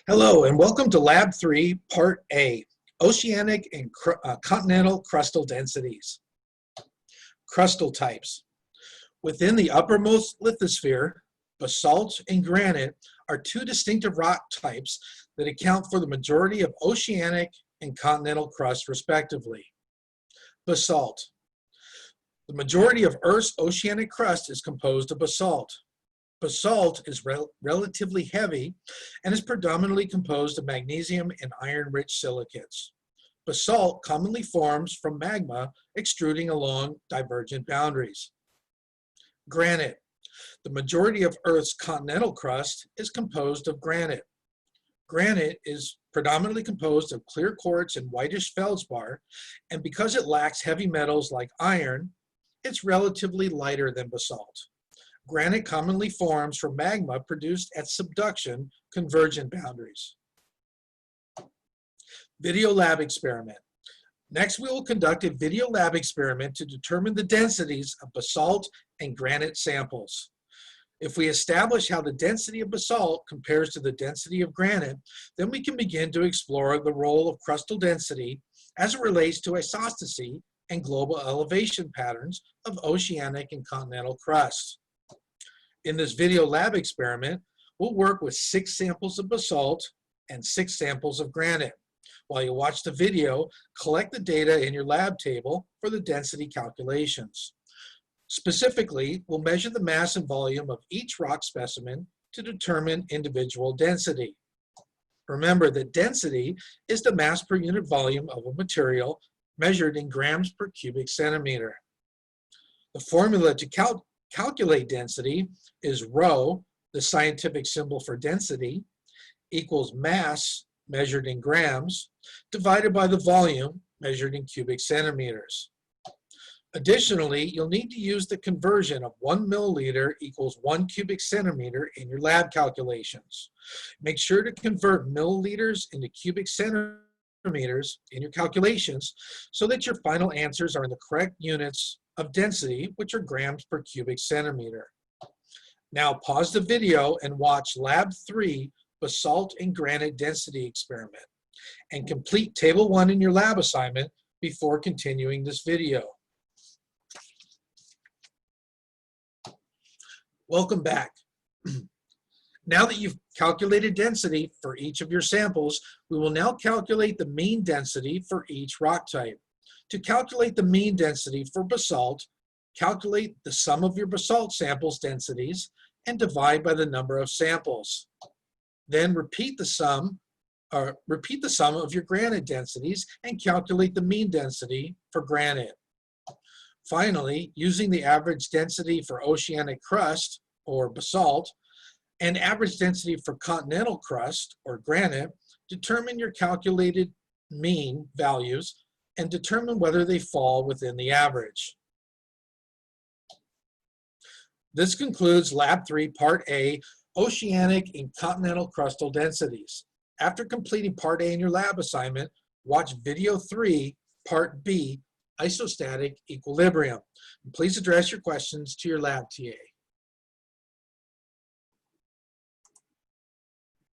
Hello and welcome to Lab 3, Part A, Oceanic and Continental Crustal Densities. Crustal types. Within the uppermost lithosphere, basalt and granite are two distinctive rock types that account for the majority of oceanic and continental crust respectively. Basalt. The majority of Earth's oceanic crust is composed of basalt. Basalt is relatively heavy and is predominantly composed of magnesium and iron-rich silicates. Basalt commonly forms from magma extruding along divergent boundaries. Granite. The majority of Earth's continental crust is composed of granite. Granite is predominantly composed of clear quartz and whitish feldspar, and because it lacks heavy metals like iron, it's relatively lighter than basalt. Granite commonly forms from magma produced at subduction convergent boundaries. Video lab experiment. Next, we will conduct a video lab experiment to determine the densities of basalt and granite samples. If we establish how the density of basalt compares to the density of granite, then we can begin to explore the role of crustal density as it relates to isostasy and global elevation patterns of oceanic and continental crust. In this video lab experiment, we'll work with 6 samples of basalt and 6 samples of granite. While you watch the video, collect the data in your lab table for the density calculations. Specifically, we'll measure the mass and volume of each rock specimen to determine individual density. Remember that density is the mass per unit volume of a material measured in grams per cubic centimeter. The formula to calculate density is rho, the scientific symbol for density, equals mass measured in grams divided by the volume measured in cubic centimeters. Additionally, you'll need to use the conversion of 1 milliliter equals 1 cubic centimeter in your lab calculations. Make sure to convert milliliters into cubic centimeters in your calculations so that your final answers are in the correct units of density, which are grams per cubic centimeter. Now pause the video and watch Lab 3 Basalt and Granite Density Experiment and complete Table 1 in your lab assignment before continuing this video. Welcome back. Now that you've calculated density for each of your samples, we will now calculate the mean density for each rock type. To calculate the mean density for basalt, calculate the sum of your basalt samples densities and divide by the number of samples. Then repeat the sum of your granite densities and calculate the mean density for granite. Finally, using the average density for oceanic crust, or basalt, and average density for continental crust, or granite, determine your calculated mean values and determine whether they fall within the average. This concludes Lab 3, Part A, Oceanic and Continental Crustal Densities. After completing Part A in your lab assignment, watch Video 3, Part B, Isostatic Equilibrium. And please address your questions to your lab TA.